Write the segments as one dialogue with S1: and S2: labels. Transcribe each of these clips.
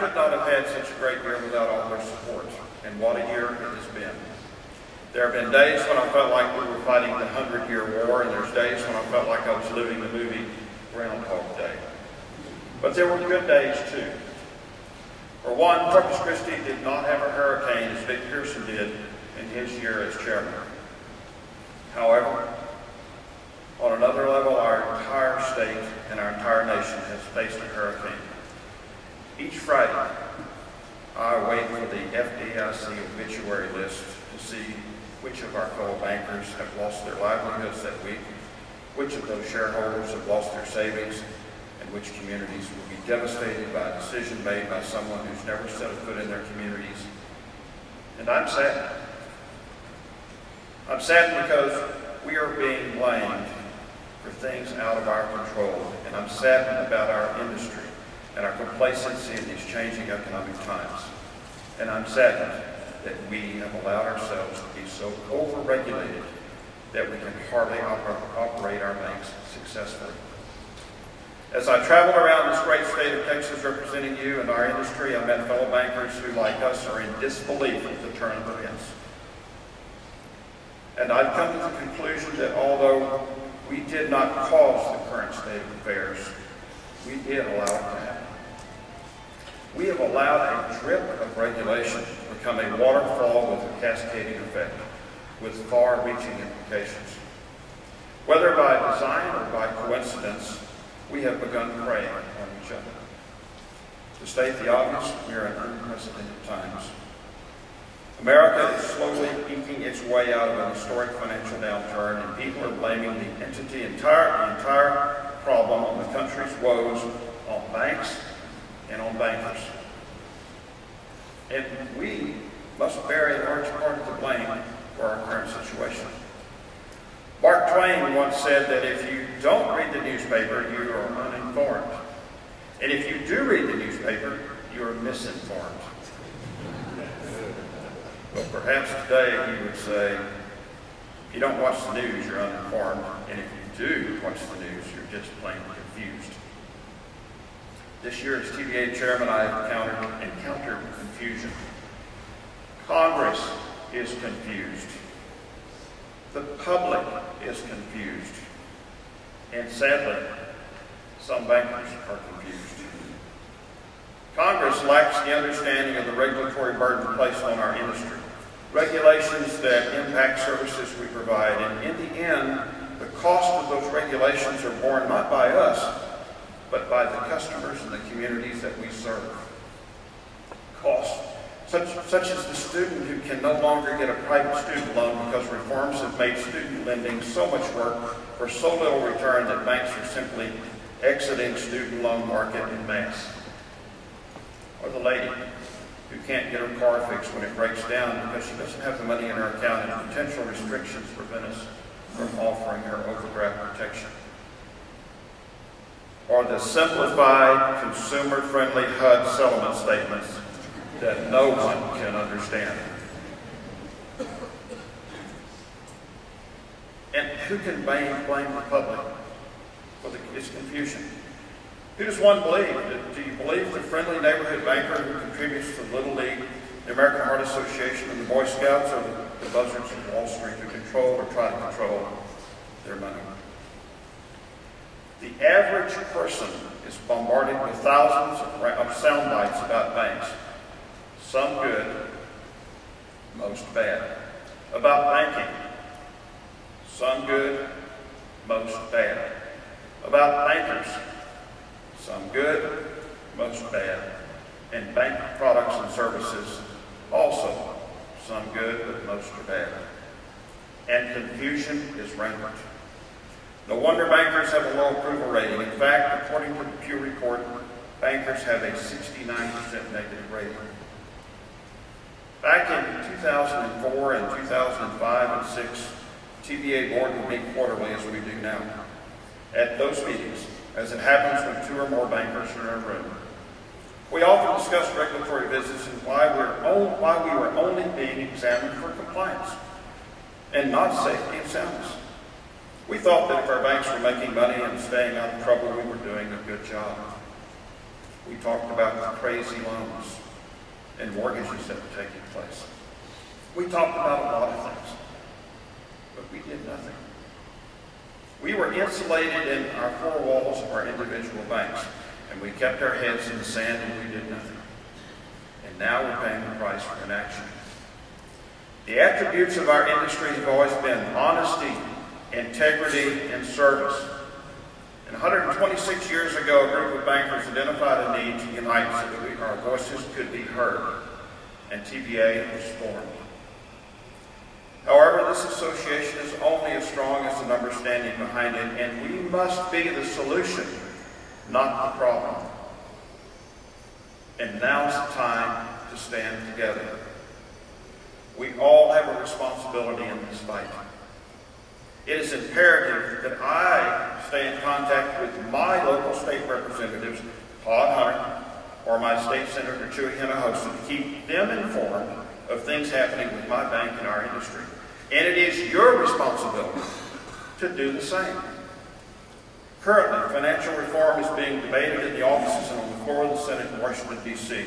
S1: could not have had such a great year without all their support, and what a year it has been. There have been days when I felt like we were fighting the 100-Year War, and there's days when I felt like I was living the movie Groundhog Day. But there were good days too. For one, Corpus Christi did not have a hurricane as Vic Pearson did in his year as chairman. However, on another level, our entire state and our entire nation has faced a hurricane. Each Friday, I wait for the FDIC obituary list to see which of our fellow bankers have lost their livelihoods that week, which of those shareholders have lost their savings, and which communities will be devastated by a decision made by someone who's never set a foot in their communities. And I'm sad. I'm sad because we are being blamed for things out of our control, and I'm saddened about our industry and our complacency in these changing economic times. And I'm saddened that we have allowed ourselves to be so over-regulated that we can hardly operate our banks successfully. As I traveled around this great state of Texas representing you and our industry, I met fellow bankers who, like us, are in disbelief at the turn of events. And I've come to the conclusion that although we did not cause the current state of affairs, we did allow it to happen. We have allowed a drip of regulation to become a waterfall with a cascading effect, with far-reaching implications. Whether by design or by coincidence, we have begun preying on each other. To state the obvious, we are in unprecedented times. America is slowly eking its way out of an historic financial downturn, and people are blaming the entire problem on the country's woes on banks and on bankers. And we must bear a large part of the blame for our current situation. Mark Twain once said that if you don't read the newspaper, you are uninformed. And if you do read the newspaper, you are misinformed. But perhaps today you would say, if you don't watch the news, you're uninformed. And if you do watch the news, you're just plain confused. This year as TBA chairman, I have encountered confusion. Congress is confused. The public is confused. And sadly, some bankers are confused. Congress lacks the understanding of the regulatory burden placed on our industry. Regulations that impact services we provide. And in the end, the cost of those regulations are borne not by us, but by the customers and the communities that we serve. Cost, such as the student who can no longer get a private student loan because reforms have made student lending so much work for so little return that banks are simply exiting student loan market en masse. Or the lady who can't get her car fixed when it breaks down because she doesn't have the money in her account and potential restrictions prevent us from offering her overdraft protection. Or the simplified, consumer-friendly HUD settlement statements that no one can understand. And who can blame the public for its confusion? Who does one believe? Do you believe the friendly neighborhood banker who contributes to the Little League, the American Heart Association, and the Boy Scouts, or the buzzards of Wall Street who control or try to control their money? The average person is bombarded with thousands of sound bites about banks. Some good, most bad. About banking. Some good, most bad. About bankers. Some good, most bad. And bank products and services, also some good, but most are bad. And confusion is rampant. No wonder bankers have a low approval rating. In fact, according to the Pew report, bankers have a 69% negative rating. Back in 2004 and 2005 and 2006, TBA board would meet quarterly as we do now. At those meetings, as it happens when two or more bankers are in a room, we often discussed regulatory visits and why we were only being examined for compliance and not safety and soundness. We thought that if our banks were making money and staying out of trouble, we were doing a good job. We talked about the crazy loans and mortgages that were taking place. We talked about a lot of things, but we did nothing. We were insulated in our four walls of our individual banks, and we kept our heads in the sand and we did nothing. And now we're paying the price for inaction. The attributes of our industry have always been honesty, integrity, and service. And 126 years ago, a group of bankers identified a need to unite so that our voices could be heard, and TBA was formed. However, this association is only as strong as the numbers standing behind it, and we must be the solution, not the problem. And now's the time to stand together. We all have a responsibility in this fight. It is imperative that I stay in contact with my local state representatives, Todd Hunter, or my state senator, Chewy Hinojosa, to keep them informed of things happening with my bank and our industry. And it is your responsibility to do the same. Currently, financial reform is being debated in the offices and on the floor of the Senate in Washington, D.C.,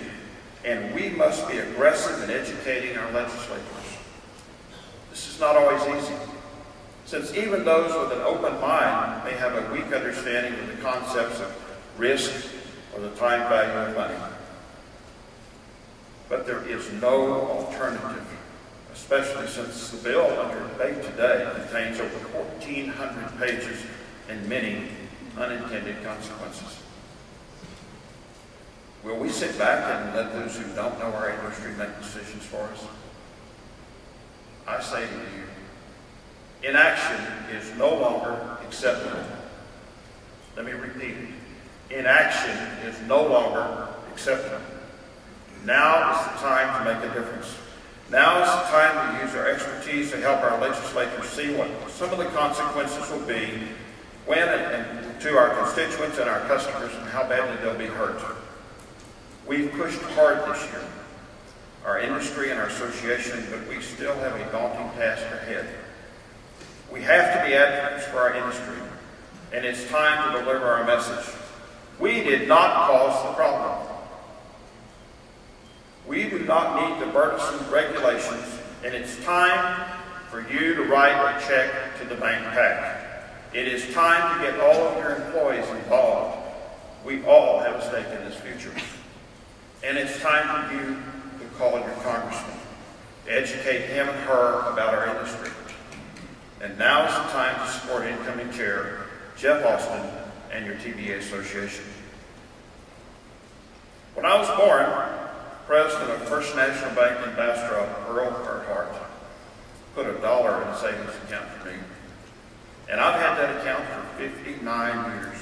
S1: and we must be aggressive in educating our legislators. This is not always easy, since even those with an open mind may have a weak understanding of the concepts of risk or the time value of money. But there is no alternative, especially since the bill under debate today contains over 1,400 pages and many unintended consequences. Will we sit back and let those who don't know our industry make decisions for us? I say to you, inaction is no longer acceptable. Let me repeat it. Inaction is no longer acceptable. Now is the time to make a difference. Now is the time to use our expertise to help our legislators see what some of the consequences will be when and to our constituents and our customers and how badly they'll be hurt. We've pushed hard this year, our industry and our association, but we still have a daunting task ahead. We have to be advocates for our industry, and it's time to deliver our message. We did not cause the problem. We do not need the burdensome regulations, and it's time for you to write a check to the bank pack. It is time to get all of your employees involved. We all have a stake in this future. And it's time for you to call your congressman, to educate him and her about our industry. And now is the time to support incoming chair Jeff Austin and your TBA Association. When I was born, president of First National Bank in Bastrop, Earl Earhart, put $1 in a savings account for me. And I've had that account for 59 years.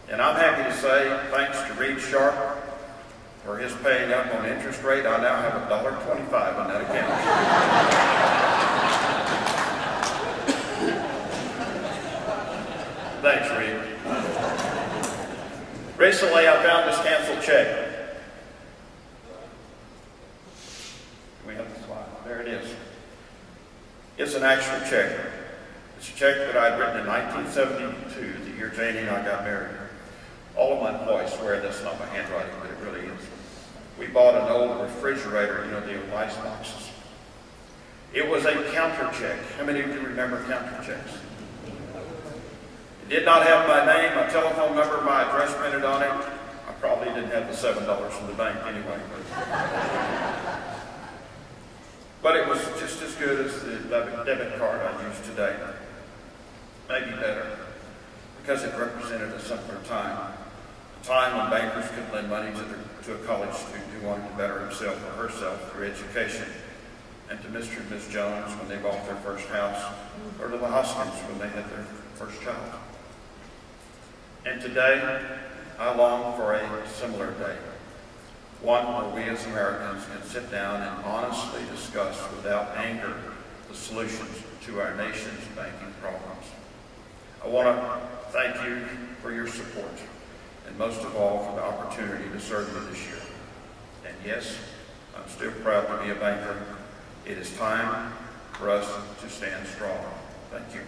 S1: And I'm happy to say, thanks to Reed Sharp for his paying up on interest rate, I now have $1.25 in that account. Thanks, Reed. Recently, I found this canceled check. We have the slide. There it is. It's an actual check. It's a check that I'd written in 1972, the year Janie and I got married. All of my employees swear that's not my handwriting, but it really is. We bought an old refrigerator, you know, the old ice boxes. It was a counter check. How many of you remember counter checks? It did not have my name, my telephone number, my address printed on it. I probably didn't have the $7 from the bank anyway. But it was just as good as the debit card I use today. Maybe better, because it represented a simpler time. A time when bankers could lend money to a college student who wanted to better himself or herself through education, and to Mr. and Ms. Jones when they bought their first house, or to the Hoskins when they had their first child. And today, I long for a similar day. One where we as Americans can sit down and honestly discuss without anger the solutions to our nation's banking problems. I want to thank you for your support, and most of all for the opportunity to serve you this year. And yes, I'm still proud to be a banker. It is time for us to stand strong. Thank you.